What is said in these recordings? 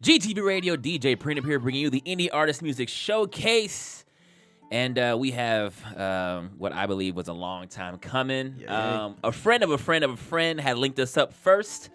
GTV Radio, DJ Prenup here, bringing you the Indie Artist Music Showcase. And we have what I believe was a long time coming. Yeah. A friend of a friend of a friend had linked us up first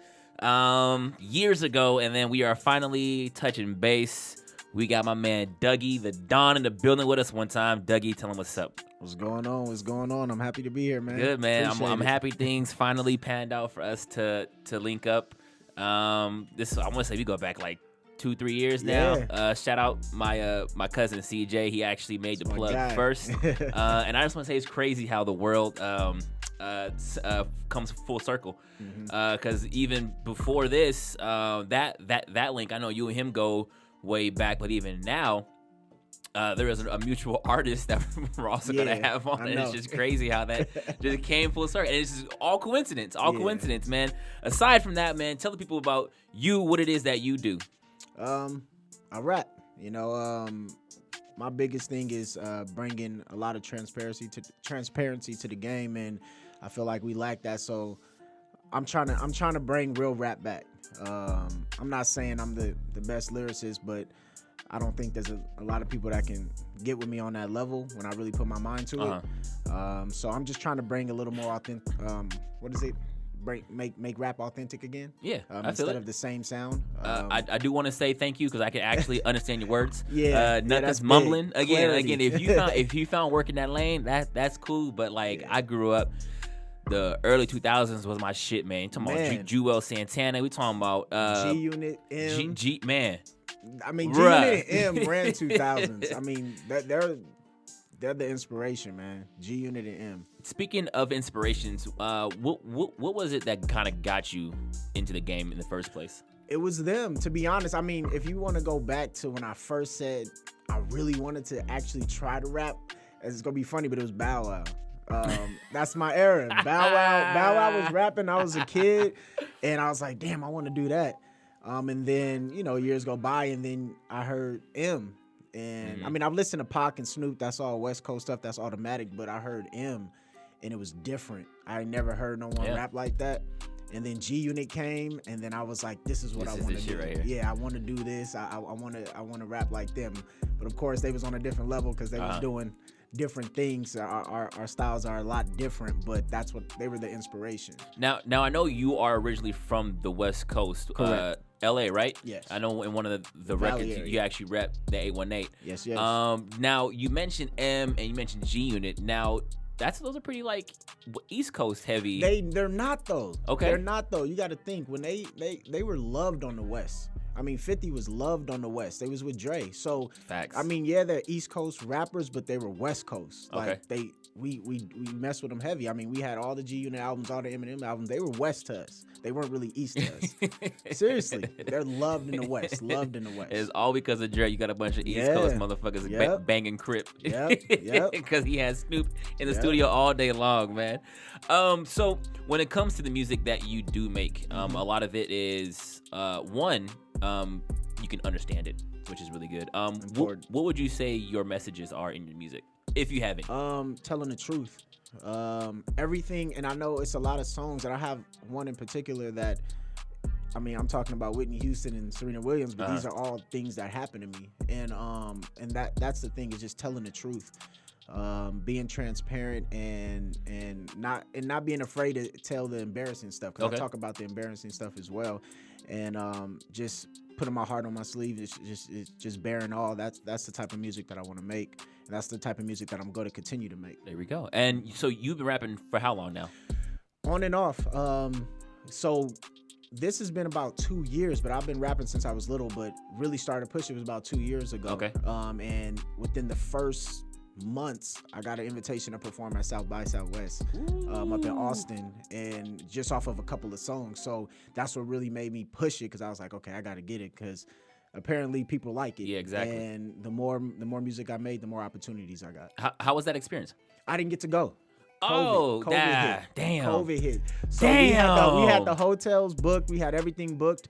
years ago, and then we are finally touching base. We got my man Dougie The Don in the building with us one time. Dougie, tell him what's up. What's going on? What's going on? I'm happy to be here, man. Good, man. I'm it. happy things finally panned out for us to link up. I want to say we go back like 2-3 years now. Yeah. Shout out my cousin CJ. He actually made the plug first. And I just want to say it's crazy how the world comes full circle. Because even before this, that link, I know you and him go way back, but even now, there is a mutual artist that we're also gonna have on, and it's just crazy how that just came full circle. And it's just all coincidence, man. Aside from that, man, tell the people about you, what it is that you do. I rap. You know, my biggest thing is bringing a lot of transparency to the game, and I feel like we lack that. So I'm trying to bring real rap back. I'm not saying I'm the best lyricist, but I don't think there's a lot of people that can get with me on that level when I really put my mind to it. So I'm just trying to bring a little more authentic. Make rap authentic again. Yeah, instead of the same sound. I do want to say thank you because I can actually understand your words. Nothing's mumbling. Big. Again, if you found work in that lane, that's cool. But I grew up. The early 2000s was my shit, man. You talking about Jewel Santana. We talking about G-Unit, M. Man. I mean, G-Unit and M ran 2000s. I mean, they're the inspiration, man. G-Unit and M. Speaking of inspirations, what was it that kind of got you into the game in the first place? It was them, to be honest. I mean, if you want to go back to when I first said I really wanted to actually try to rap, it's gonna be funny, but it was Bow Wow. That's my era. Bow Wow was rapping. I was a kid, and I was like, damn, I want to do that. And then, years go by, and then I heard M. And I mean, I've listened to Pac and Snoop. That's all West Coast stuff. That's automatic. But I heard M, and it was different. I never heard no one rap like that. And then G-Unit came, and then I was like, this is what I want to do. Right here. Yeah, I want to do this. I want to rap like them. But of course, they was on a different level because they was doing different things. Our styles are a lot different, but that's what they were the inspiration. Now I know you are originally from the West Coast, LA, right? Yes. I know in one of the records you actually rep the 818. Yes. Now you mentioned M and you mentioned G Unit. Now those are pretty like East Coast heavy. They're not though. Okay. They're not though. You got to think when they were loved on the West. I mean, 50 was loved on the West. They was with Dre. So, facts. I mean, yeah, they're East Coast rappers, but they were West Coast. Okay. Like we messed with them heavy. I mean, we had all the G-Unit albums, all the Eminem albums. They were West to us. They weren't really East to us. Seriously, they're loved in the West. Loved in the West. It's all because of Dre. You got a bunch of East Coast motherfuckers banging Crip. Yep. Because he has Snoop in the studio all day long, man. So when it comes to the music that you do make, a lot of it is you can understand it, which is really good. What would you say your messages are in your music, if you have it? Telling the truth. Everything, and I know it's a lot of songs, and I have one in particular that, I mean, I'm talking about Whitney Houston and Serena Williams, but these are all things that happen to me, and that's the thing, is just telling the truth. Being transparent and not being afraid to tell the embarrassing stuff, because I talk about the embarrassing stuff as well, and just putting my heart on my sleeve. It's just bearing all. That's the type of music that I want to make, and that's the type of music that I'm going to continue to make. There we go. And so you've been rapping for how long now? On and off. So this has been about 2 years, but I've been rapping since I was little, but really started pushing was about 2 years ago. Okay. And within the first months, I got an invitation to perform at South by Southwest up in Austin, and just off of a couple of songs. So that's what really made me push it, because I was like, okay, I got to get it, because apparently people like it. Yeah, exactly. And the more music I made, the more opportunities I got. How was that experience? I didn't get to go. COVID hit. Damn. COVID hit. So damn. We had the hotels booked. We had everything booked.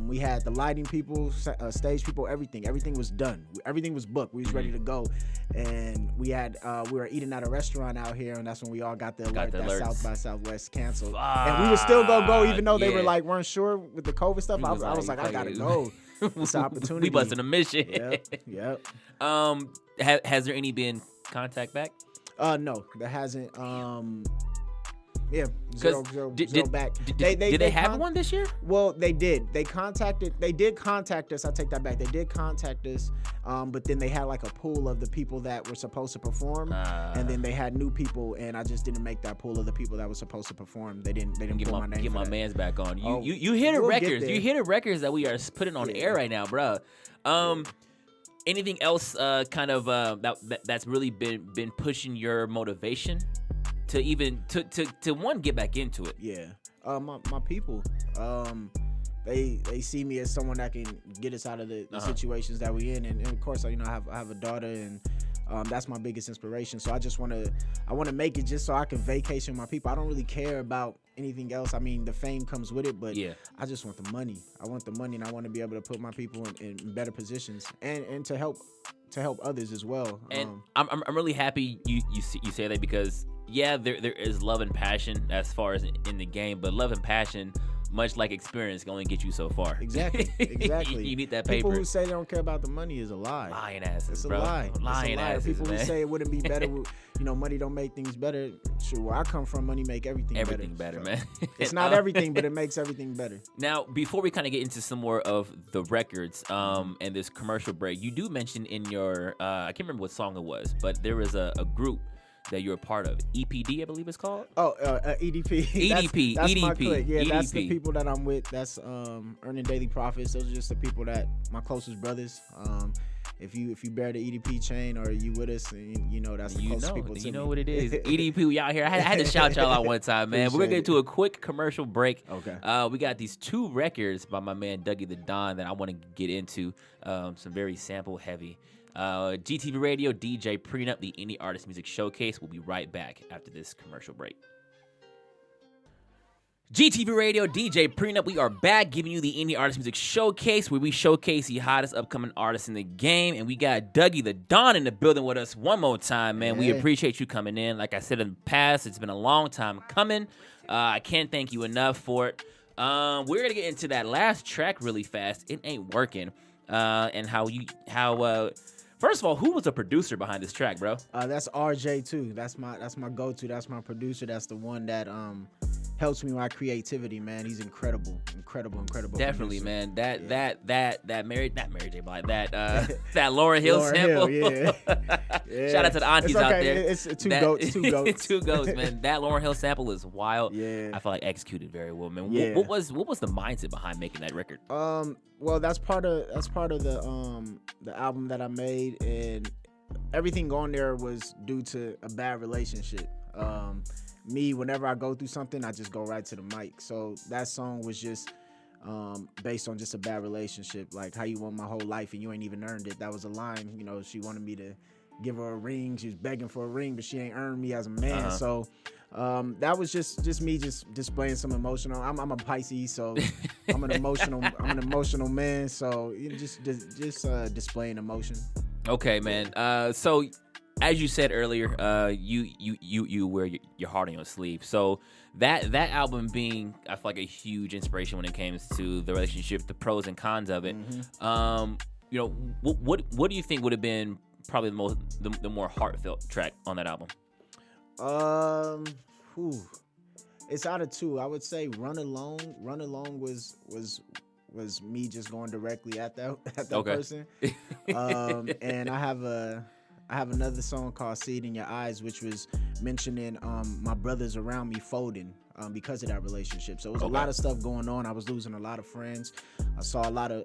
We had the lighting people, stage people, everything. Everything was done. Everything was booked. We was ready to go, and we were eating at a restaurant out here, and that's when we all got the alert that South by Southwest canceled. And we would still go, even though they weren't sure with the COVID stuff. I was like, I gotta go. It's an opportunity. We busting a mission. Yep. Has there any been contact back? No, there hasn't. Yeah, Because zero did back. They have one this year? Well, they did. They did contact us. I take that back. They did contact us, but then they had like a pool of the people that were supposed to perform, and then they had new people, and I just didn't make that pool of the people that were supposed to perform. They didn't pull my name. Get for my that. man's back on. Oh, You hear the we'll get records. there. You hear the records that we are putting on air right now, bro. Anything else kind of that's really been pushing your motivation to even to one get back into it? Yeah, my people, they see me as someone that can get us out of the situations that we in, and of course, I have a daughter, and that's my biggest inspiration. So I want to make it just so I can vacation with my people. I don't really care about anything else. I mean, the fame comes with it, but I just want the money. I want the money, and I want to be able to put my people in better positions and to help others as well. And I'm really happy you say that, because there is love and passion as far as in the game, but love and passion, much like experience, can only get you so far. Exactly. You need that paper. People who say they don't care about the money is a lie. Lying asses, it's a bro. lie. Lying asses, People man. who say it wouldn't be better, money don't make things better. Sure, where I come from, money make everything better, so, man. It's not everything, but it makes everything better. Now, before we kind of get into some more of the records and this commercial break, you do mention in your I can't remember what song it was, but there was a group that you're a part of. EPD, I believe it's called. EDP. EDP. That's EDP. my clique. Yeah, EDP. That's the people that I'm with. That's earning daily profits. Those are just the people that my closest brothers. If you bear the EDP chain or you with us, that's the closest people to me. You know what it is. EDP, we out here. I had to shout y'all out one time, man. We're gonna get to a quick commercial break. Okay. We got these 2 records by my man Dougie The Don that I want to get into. Some very sample heavy. GTV Radio, DJ Prenup, the Indie Artist Music Showcase. We'll be right back after this commercial break. GTV Radio, DJ Prenup. We are back giving you the Indie Artist Music Showcase, where we showcase the hottest upcoming artists in the game. And we got Dougie The Don in the building with us one more time, man. We appreciate you coming in. Like I said in the past, it's been a long time coming. I can't thank you enough for it. We're going to get into that last track really fast. It Ain't Working. And first of all, who was the producer behind this track, bro? That's RJ too. That's my go-to. That's my producer. That's the one that helps me with my creativity, man. He's incredible. Definitely, producer. Man. That Mary J. Blige, that Lauryn Hill sample. Yeah. Shout out to the aunties out there. It's two goats. Two goats, man. That Lauryn Hill sample is wild. Yeah. I feel like executed very well, man. Yeah. What was the mindset behind making that record? Well, that's part of the album that I made, and everything on there was due to a bad relationship. Me, whenever I go through something, I just go right to the mic. So that song was just based on just a bad relationship, like how you want my whole life and you ain't even earned it. That was a line. She wanted me to give her a ring. She was begging for a ring, but she ain't earned me as a man. So that was just me just displaying some emotional. I'm a Pisces, so I'm an emotional man. So just displaying emotion. Okay, man. So as you said earlier, you wear your heart on your sleeve. So that album being, I feel like, a huge inspiration when it comes to the relationship, the pros and cons of it. What do you think would have been probably the more heartfelt track on that album? It's out of 2. I would say Run Alone. Run Alone was me just going directly at that person. And I have another song called See It in Your Eyes, which was mentioning my brothers around me folding because of that relationship. So it was a lot of stuff going on. I was losing a lot of friends. I saw a lot of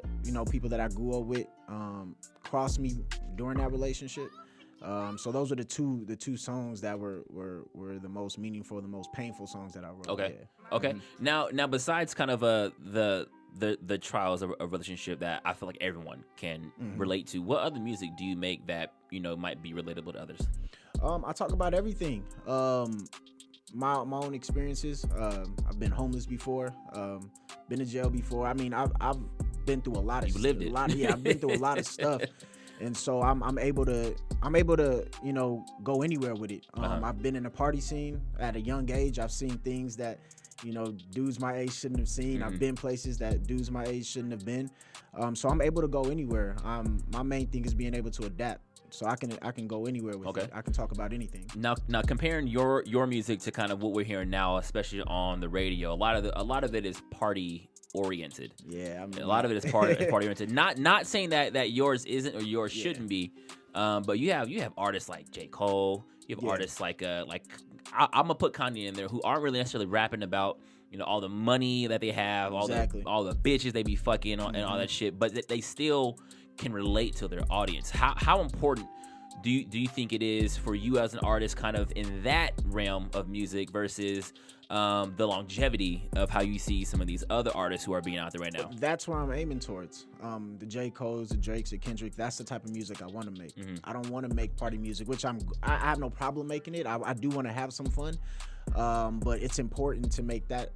people that I grew up with cross me during that relationship. So those were the two songs that were the most meaningful, the most painful songs that I wrote. Okay. Yeah. Okay. Now besides kind of the trials of a relationship that I feel like everyone can relate to, what other music do you make that might be relatable to others? I talk about everything. My own experiences. I've been homeless before. Been to jail before. I mean, I've been through a lot of. You lived it. I've been through a lot of stuff. And so I'm able to go anywhere with it. I've been in the party scene at a young age. I've seen things that dudes my age shouldn't have seen. I've been places that dudes my age shouldn't have been. So I'm able to go anywhere. My main thing is being able to adapt. So I can go anywhere with it. I can talk about anything. Now comparing your music to kind of what we're hearing now, especially on the radio, a lot of it is party oriented. Yeah, a lot of it is party oriented. Not saying that yours isn't or yours shouldn't be, but you have artists like J. Cole. You have artists like I'm gonna put Kanye in there, who aren't really necessarily rapping about all the money that they have, all the bitches they be fucking and all that shit, but they still can relate to their audience. How important do you think it is for you as an artist, kind of in that realm of music, versus the longevity of how you see some of these other artists who are being out there right now? That's where I'm aiming towards. The J. Cole's, the Drakes, the Kendrick. That's the type of music I want to make. I don't want to make party music, which I have no problem making it. I do want to have some fun. But it's important to make that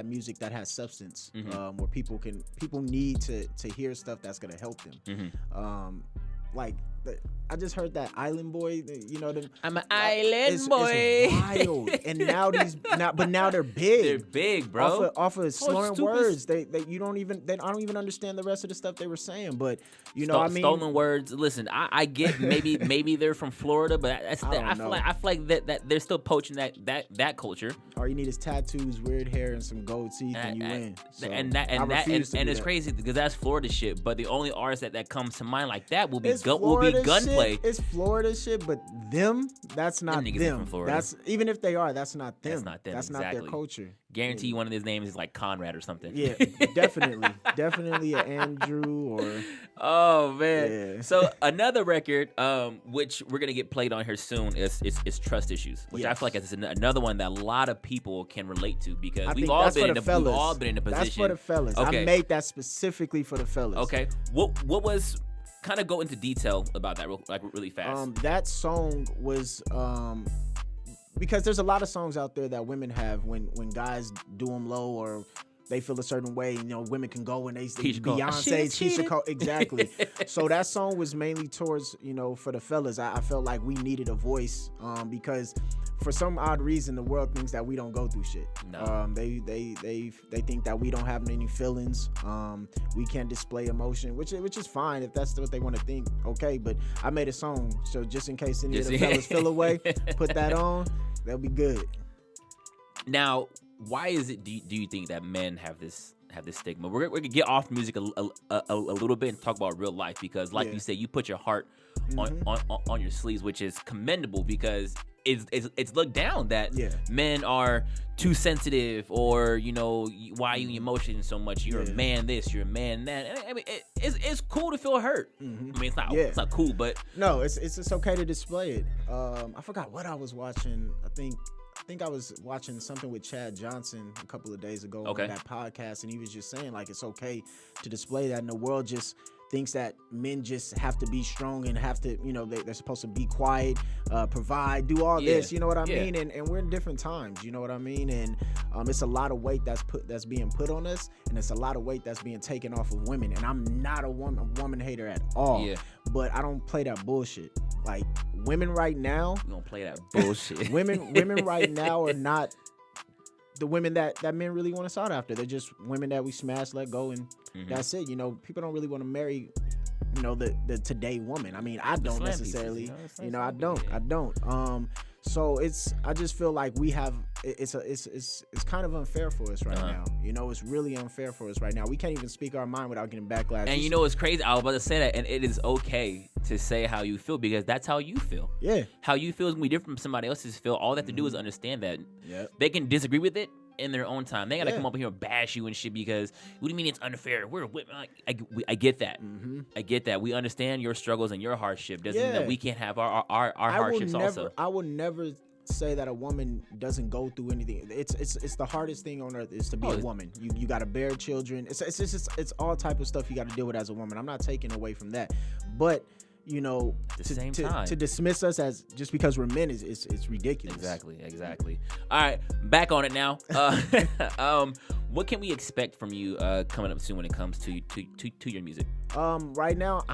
music that has substance, where people need to hear stuff that's gonna help them. I just heard that Island Boy. I'm an island boy. It's wild. And now they're big. They're big, bro. Off of slurring words. I don't even understand the rest of the stuff they were saying. But stolen words. Listen, I get maybe they're from Florida, but I feel like that they're still poaching that culture. All you need is tattoos, weird hair, and some gold teeth, and you win. So and it's crazy because that's Florida shit. But the only artist that comes to mind like that will be Gunplay. It's Florida shit, but that's not them. That's even if they are, that's not them. That's not them. That's not their culture. Guarantee you one of his names is like Conrad or something. Yeah, definitely an Andrew or. Oh man! Yeah. So another record, which we're gonna get played on here soon, is Trust Issues, which I feel like is another one that a lot of people can relate to, because we've all been in a position. That's for the fellas. Okay. I made that specifically for the fellas. Okay. What was? Kind of go into detail about that really fast. That song was because there's a lot of songs out there that women have when guys do them low or they feel a certain way. Women can go and they Beyonce, Keisha Cole, exactly. So that song was mainly towards for the fellas. I felt like we needed a voice because for some odd reason the world thinks that we don't go through shit. No. They think that we don't have any feelings. We can't display emotion, which is fine if that's what they want to think. Okay, but I made a song, so just in case any of the fellas feel away, put that on. That'll be good. Now, why is it? Do you think that men have this stigma? We're gonna get off music a little bit and talk about real life, because, like you said, you put your heart on your sleeves, which is commendable, because it's looked down that men are too sensitive, or why are you emotion so much? You're a man this, you're a man that. I mean, it's cool to feel hurt. I mean, it's not cool, but no, it's okay to display it. I forgot what I was watching. I think I was watching something with Chad Johnson a couple of days ago on that podcast, and he was just saying like it's okay to display that, and the world just thinks that men just have to be strong and have to, they're supposed to be quiet, provide, do all this, you know what I mean? And we're in different times, you know what I mean? And it's a lot of weight that's being put on us, and it's a lot of weight that's being taken off of women. And I'm not a woman hater at all, but I don't play that bullshit. Like, women right now, you don't play that bullshit. women right now are not the women that men really want to sought after. They're just women that we smash, let go, and that's it. People don't really want to marry, the today woman. I mean, I don't necessarily. I don't. So I just feel like we have. It's kind of unfair for us right now. It's really unfair for us right now. We can't even speak our mind without getting backlash. And it's crazy. I was about to say that, and it is okay to say how you feel, because that's how you feel. Yeah. How you feel is gonna be different from somebody else's feel. All they have to do is understand that. Yep. They can disagree with it in their own time. They gotta come up here and bash you and shit, because what do you mean it's unfair? We're women. I get that. I get that. We understand your struggles and your hardship. Doesn't mean that we can't have our hardships also. I will never say that a woman doesn't go through anything. It's the hardest thing on earth is to be a woman. You got to bear children. It's all type of stuff you got to deal with as a woman. I'm not taking away from that, but to dismiss us as just because we're men is ridiculous. Exactly. All right, back on it now. What can we expect from you coming up soon when it comes to your music? Right now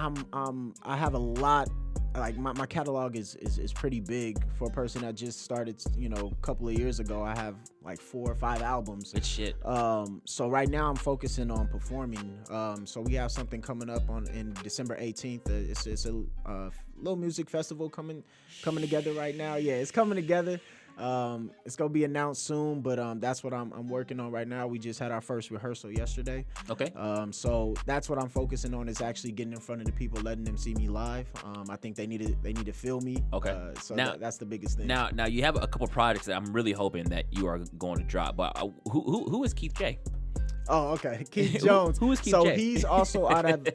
I have a lot like my catalog is pretty big for a person that just started, a couple of years ago. I have like 4 or 5 albums. Good shit. So right now I'm focusing on performing. So we have something coming up in December 18th. It's a little music festival coming together right now. Yeah, it's coming together. It's gonna be announced soon, but that's what I'm working on right now. We just had our first rehearsal yesterday. Okay. So that's what I'm focusing on, is actually getting in front of the people, letting them see me live. I think they need to feel me. Okay. So now, that's the biggest thing. Now you have a couple projects that I'm really hoping that you are going to drop. But who is Keith J? Oh, okay. Keith Jones. Who is Keith so J? He's also out of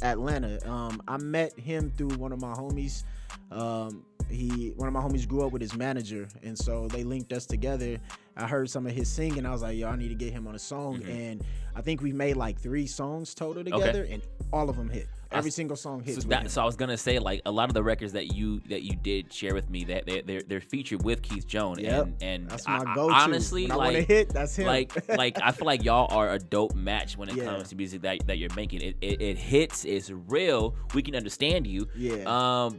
Atlanta. I met him through one of my homies. One of my homies grew up with his manager, and so they linked us together. I heard some of his singing. I was like, yo, I need to get him on a song. Mm-hmm. And I think we made like 3 songs total together, and all of them hit. Every single song hits. So I was gonna say, like, a lot of the records that you did share with me, that they're featured with Keith Jones. Yep. And that's my go-to. Honestly, when I want to hit, that's him. Like I feel like y'all are a dope match when it comes to music that you're making. It hits. It's real. We can understand you. Yeah.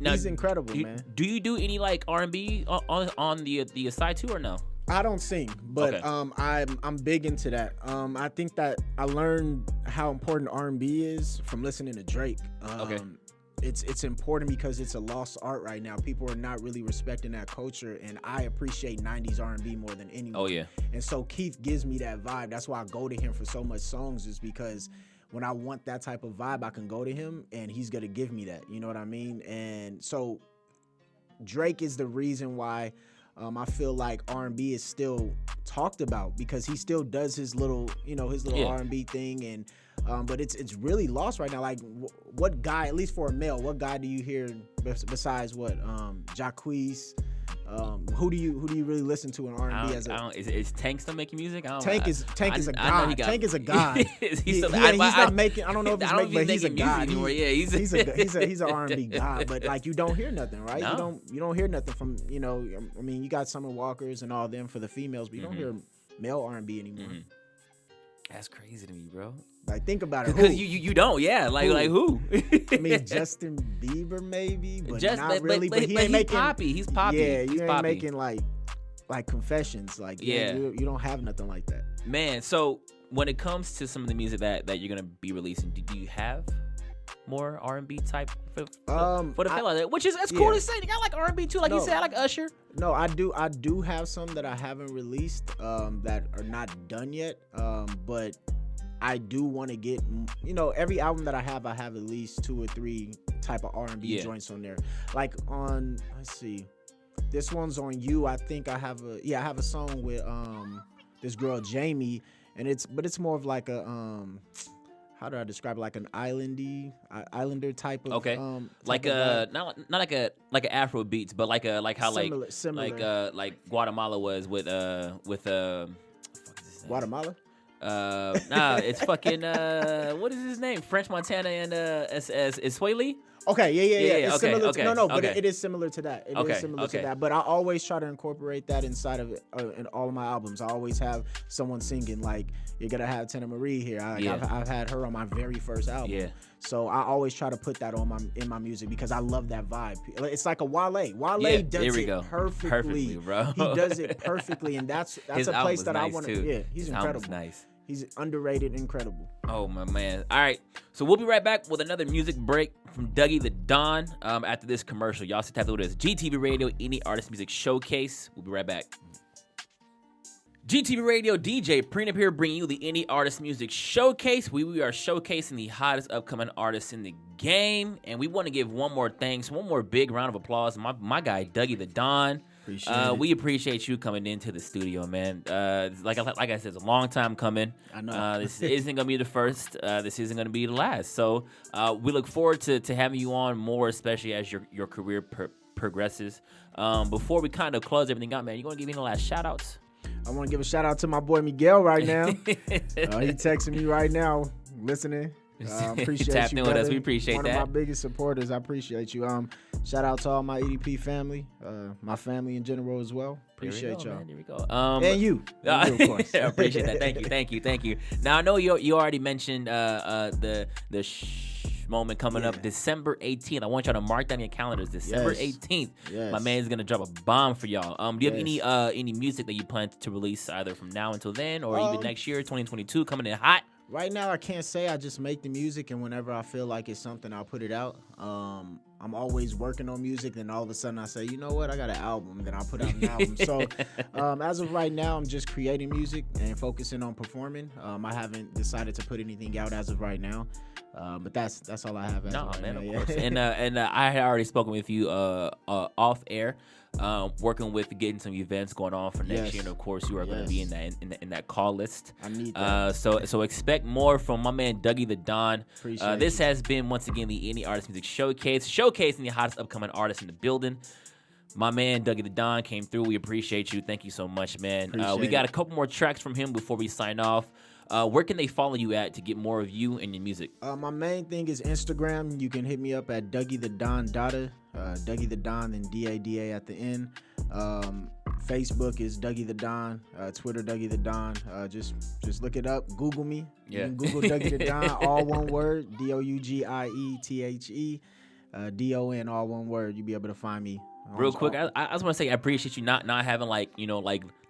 Now, he's incredible, man. Do you do any like R&B on the side too, or no? I don't sing, but okay. I'm big into that. I think that I learned how important R&B is from listening to Drake. Okay. It's important because it's a lost art right now. People are not really respecting that culture, and I appreciate 90s R&B more than anyone. Oh yeah. And so Keith gives me that vibe. That's why I go to him for so much songs, is because when I want that type of vibe, I can go to him and he's gonna give me that. You know what I mean? And so Drake is the reason why I feel like R&B is still talked about, because he still does his little R&B thing, and but it's really lost right now. Like, what guy, at least for a male, what guy do you hear besides Jacquees? Who do you really listen to in R&B? Is Tank still making music? Tank is a god. Tank is a god. He's not making. I don't know if he's making, but he's a god. Anymore. Yeah, he's an R&B god. But like, you don't hear nothing, right? No. You don't hear nothing from, I mean, you got Summer Walkers and all them for the females, but you don't hear male R&B anymore. Mm-hmm. That's crazy to me, bro. Like, think about it. Because you don't, yeah. Like who? I mean, Justin Bieber maybe, but not really. But he ain't making poppy. He's poppy. Yeah, you ain't making like Confessions. Like, you don't have nothing like that. Man, so when it comes to some of the music that you're gonna be releasing, do you have more R&B type for the fella? Which is, that's cool to say. I like R&B too. Like you said, I like Usher. No, I do have some that I haven't released that are not done yet. But I do want to get, every album that I have at least 2 or 3 type of R&B joints on there. Like on, let's see, this one's on You. I think I have a song with this girl Jamie, and it's more of like a how do I describe it? Like an islander type of not like an Afro beats, but similar. Like Guatemala was with Guatemala. It's fucking what is his name? French Montana and is Swaley? Okay, yeah. It's similar but okay. it is similar to that. It is similar to that. But I always try to incorporate that inside of it in all of my albums. I always have someone singing. Like, you're gonna have Tena Marie here. I've had her on my very first album. Yeah. So I always try to put that in my music because I love that vibe. It's like a Wale. Wale does it perfectly, bro. He does it perfectly, and that's his a place that nice I want to. Yeah, he's incredible. Nice. He's underrated, incredible. Oh, my man. All right. So we'll be right back with another music break from Dougie The Don after this commercial. Y'all sit tight with us. GTV Radio, Indie Artist Music Showcase. We'll be right back. GTV Radio DJ Prenup here, bringing you the Indie Artist Music Showcase. We are showcasing the hottest upcoming artists in the game. And we want to give one more big round of applause. My guy, Dougie The Don. We appreciate you coming into the studio, man. Like I said, it's a long time coming. I know. This isn't gonna be the first. This isn't gonna be the last. So we look forward to having you on more, especially as your career progresses. Before we kind of close everything out, man, you gonna give any last shout outs? I want to give a shout out to my boy Miguel right now. He texting me right now, listening. Appreciate Tapped you, in brother. with us. We appreciate One that. of my biggest supporters. I appreciate you. Shout out to all my EDP family, my family in general as well. Appreciate y'all. Man, here we go. And you, of course. I appreciate that. Thank you. Now I know you already mentioned the moment coming up December 18th. I want y'all to mark down your calendars. December 18th. Yes. My man's gonna drop a bomb for y'all. Do you have any music that you plan to release either from now until then or even next year, 2022, coming in hot? Right now, I can't say. I just make the music, and whenever I feel like it's something, I'll put it out. I'm always working on music, then all of a sudden I say, you know what, I got an album, then I'll put out an album. So as of right now, I'm just creating music and focusing on performing. I haven't decided to put anything out as of right now, but that's all I have. Of course. And I had already spoken with you off air. Working with getting some events going on for next year, and of course you are going to be in that call list. I need that. So expect more from my man Dougie The Don. This has been once again the Indie Artist Music Showcase, showcasing the hottest upcoming artists in the building. My man Dougie The Don came through. We appreciate you. Thank you so much, man. We got a couple more tracks from him before we sign off. Where can they follow you at to get more of you and your music? My main thing is Instagram. You can hit me up at DougieTheDon Dada. Dougie The Don, then DADA at the end. Facebook is Dougie The Don. Twitter Dougie The Don. Just look it up. Google me. You can Google Dougie The Don, all one word. DOUGIETHE. DON, all one word. You'll be able to find me. Real quick, I just want to say I appreciate you not having like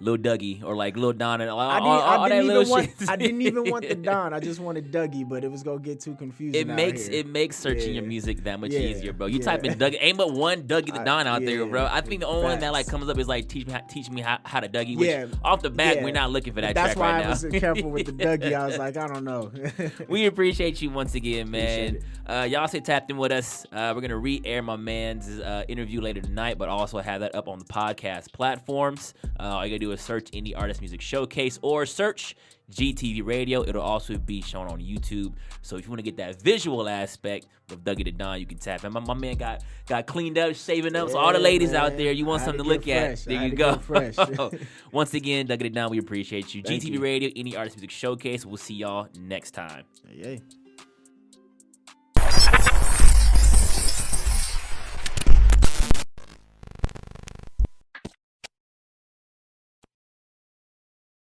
Lil Dougie or like Lil Don and all that little shit. I didn't even want the Don. I just wanted Dougie, but it was gonna get too confusing. It makes searching your music that much easier, bro. You type in Dougie, ain't but one Dougie The Don out there, bro. I think the only one that like comes up is like teach me how to Dougie. Which off the bat we're not looking for that track right now. That's why I was careful with the Dougie. I was like, I don't know. We appreciate you once again, man. Y'all stay tapped in with us. We're gonna re-air my man's interview later tonight, but also have that up on the podcast platforms. All you gotta do is search Indie Artist Music Showcase or search GTV Radio. It'll also be shown on YouTube. So if you want to get that visual aspect of Dougie The Don, you can tap in. My man got cleaned up, shaving up. So all the ladies out there, you want something to look at, there you go. Once again, Dougie The Don, we appreciate you. GTV Radio, Indie Artist Music Showcase. We'll see y'all next time. Hey.